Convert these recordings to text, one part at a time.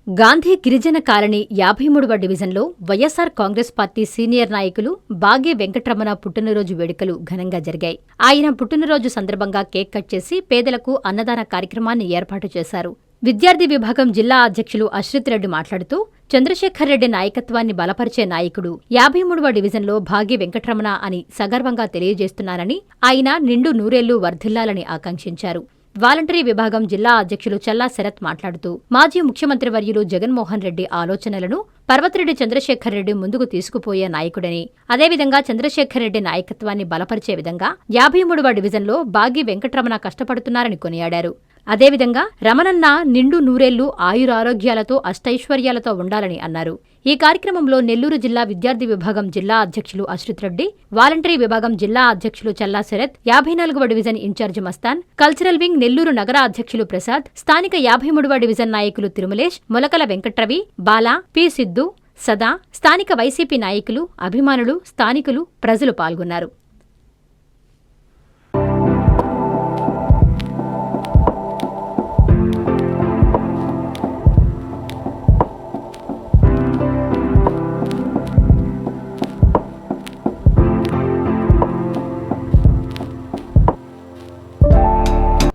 గాంధీ గిరిజన కాలనీ 53వ డివిజన్లో YSR Congress party senior నాయకులు బాగే వెంకటరమణ పుట్టినరోజు వేడుకలు ఘనంగా జరిగాయి. ఆయన పుట్టినరోజు సందర్భంగా కేక్ కట్ చేసి పేదలకు అన్నదాన కార్యక్రమాన్ని ఏర్పాటు చేశారు. విద్యార్థి విభాగం జిల్లా అధ్యక్షులు అశ్రిత్ రెడ్డి మాట్లాడుతూ, చంద్రశేఖర్ రెడ్డి నాయకత్వాన్ని బలపరిచే నాయకుడు 53వ డివిజన్లో బాగే వెంకటరమణ అని సగర్వంగా తెలియజేస్తున్నారని, ఆయన నిండు నూరేళ్లు వర్ధిల్లాలని ఆకాంక్షించారు. వాలంటరీ విభాగం జిల్లా అధ్యక్షులు చల్లా శరత్ మాట్లాడుతూ, మాజీ ముఖ్యమంత్రి వర్యులు జగన్మోహన్ రెడ్డి ఆలోచనలను పర్వతిరెడ్డి చంద్రశేఖర్ రెడ్డి ముందుకు తీసుకుపోయే నాయకుడని, అదేవిధంగా చంద్రశేఖర్ రెడ్డి నాయకత్వాన్ని బలపరిచే విధంగా 53వ డివిజన్లో బాగి వెంకటరమణ కష్టపడుతున్నారని కొనియాడారు. అదేవిధంగా రమణన్న నిండు నూరేళ్లు ఆయురారోగ్యాలతో అష్టైశ్వర్యాలతో ఉండాలని అన్నారు. ఈ కార్యక్రమంలో నెల్లూరు జిల్లా విద్యార్థి విభాగం జిల్లా అధ్యక్షులు అశ్రిత్ రెడ్డి, వాలంటరీ విభాగం జిల్లా అధ్యక్షులు చల్లా శరత్, 54వ division incharge Mastan, cultural wing Nellore నగర అధ్యక్షులు ప్రసాద్, స్థానిక 53వ డివిజన్ నాయకులు తిరుమలేష్, మొలకల వెంకట్రవి, బాలా, పి సిద్దు, సదా, స్థానిక వైసీపీ నాయకులు, అభిమానులు, స్థానికులు, ప్రజలు పాల్గొన్నారు.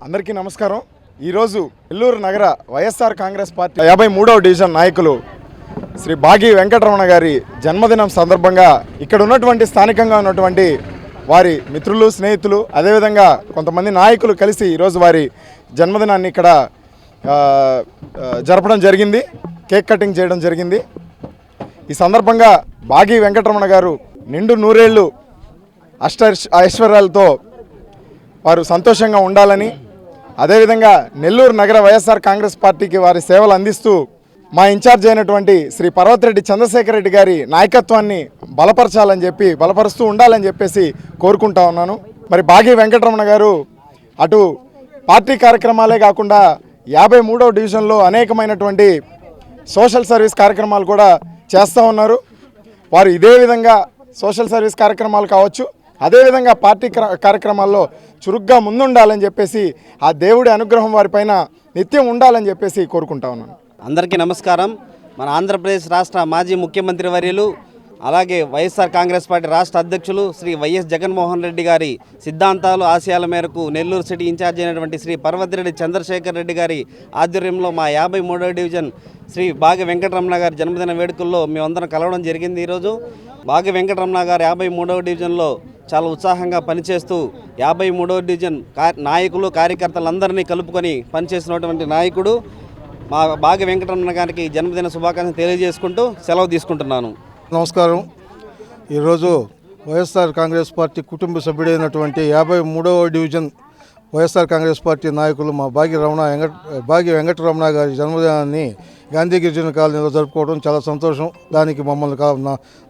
అందరికీ నమస్కారం. ఈరోజు నెల్లూరు నగర వైఎస్ఆర్ కాంగ్రెస్ పార్టీ 53వ డివిజన్ నాయకులు శ్రీ బాగి వెంకటరమణ గారి జన్మదినం సందర్భంగా ఇక్కడ ఉన్నటువంటి స్థానికంగా ఉన్నటువంటి వారి మిత్రులు, స్నేహితులు, అదేవిధంగా కొంతమంది నాయకులు కలిసి ఈరోజు వారి జన్మదినాన్ని ఇక్కడ జరపడం జరిగింది. కేక్ కటింగ్ చేయడం జరిగింది. ఈ సందర్భంగా బాగి వెంకటరమణ గారు నిండు నూరేళ్లు ఐశ్వర్యాలతో వారు సంతోషంగా ఉండాలని, అదేవిధంగా నెల్లూరు నగర వైఎస్ఆర్ కాంగ్రెస్ పార్టీకి వారి సేవలు అందిస్తూ మా ఇన్ఛార్జ్ అయినటువంటి శ్రీ పర్వతిరెడ్డి చంద్రశేఖర్ రెడ్డి గారి నాయకత్వాన్ని బలపరుస్తూ ఉండాలని చెప్పేసి కోరుకుంటా ఉన్నాను. మరి బాగి వెంకటరమణ గారు అటు పార్టీ కార్యక్రమాలే కాకుండా 53వ డివిజన్లో అనేకమైనటువంటి సోషల్ సర్వీస్ కార్యక్రమాలు కూడా చేస్తూ ఉన్నారు. వారు ఇదే విధంగా సోషల్ సర్వీస్ కార్యక్రమాలు కావచ్చు, అదేవిధంగా పార్టీ కార్యక్రమాల్లో చురుగ్గా ముందుండాలని చెప్పేసి ఆ దేవుడి అనుగ్రహం వారిపైన నిత్యం ఉండాలని చెప్పేసి కోరుకుంటా ఉన్నాను. అందరికీ నమస్కారం. మన ఆంధ్రప్రదేశ్ రాష్ట్ర మాజీ ముఖ్యమంత్రి వర్యులు, అలాగే వైఎస్ఆర్ కాంగ్రెస్ పార్టీ రాష్ట్ర అధ్యక్షులు శ్రీ వైఎస్ జగన్మోహన్ రెడ్డి గారి సిద్ధాంతాలు, ఆశయాల మేరకు నెల్లూరు సిటీ ఇన్ఛార్జ్ అయినటువంటి శ్రీ పర్వతిరెడ్డి చంద్రశేఖర్ రెడ్డి గారి ఆధ్వర్యంలో మా 53వ డివిజన్ శ్రీ బాగి వెంకటరమణ గారి జన్మదిన వేడుకల్లో మేమందరం కలవడం జరిగింది. ఈరోజు బాగి వెంకటరమణ గారు 53వ డివిజన్లో చాలా ఉత్సాహంగా పనిచేస్తూ 53వ డివిజన్ నాయకులు, కార్యకర్తలందరినీ కలుపుకొని పనిచేసినటువంటి నాయకుడు మా బాగి వెంకటరమణ గారికి జన్మదిన శుభాకాంక్షలు తెలియజేసుకుంటూ సెలవు తీసుకుంటున్నాను. నమస్కారం. ఈరోజు వైఎస్ఆర్ కాంగ్రెస్ పార్టీ కుటుంబ సభ్యుడైనటువంటి 53వ డివిజన్ వైఎస్ఆర్ కాంగ్రెస్ పార్టీ నాయకులు మా బాగి వెంకటరమణ గారి జన్మదినాన్ని గాంధీ గిరిజన కాలనీలో జరుపుకోవడం చాలా సంతోషం. దానికి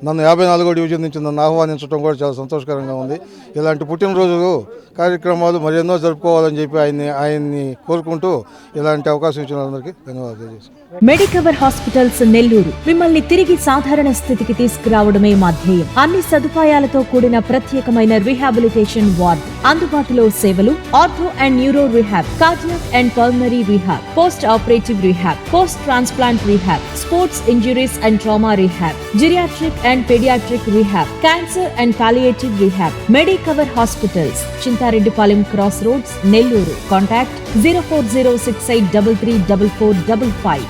నన్ను 54వ డివిజన్ నుంచి నన్ను ఆహ్వానించడం కూడా చాలా సంతోషకరంగా ఉంది. ఇలాంటి పుట్టినరోజు కార్యక్రమాలు మరెన్నో జరుపుకోవాలని చెప్పి ఆయన్ని కోరుకుంటూ ఇలాంటి అవకాశం ఇచ్చిన అందరికీ ధన్యవాదాలు తెలియజేస్తాను. మెడికవర్ హాస్పిటల్స్ నెల్లూరు మిమ్మల్ని తిరిగి సాధారణ స్థితికి తీసుకురావడమే మా ధ్యేయం. అన్ని సదుపాయాలతో కూడిన ప్రత్యేకమైన రీహాబిలిటేషన్ వార్డ్, అందుబాటులో సేవలు ortho and neuro rehab, cardiac and pulmonary rehab, post operative rehab, post transplant rehab, sports injuries and trauma rehab, geriatric and paediatric rehab, cancer and palliative rehab. Medicover hospitals, Chintareddypalem cross roads, Nellore. Contact 040683344555.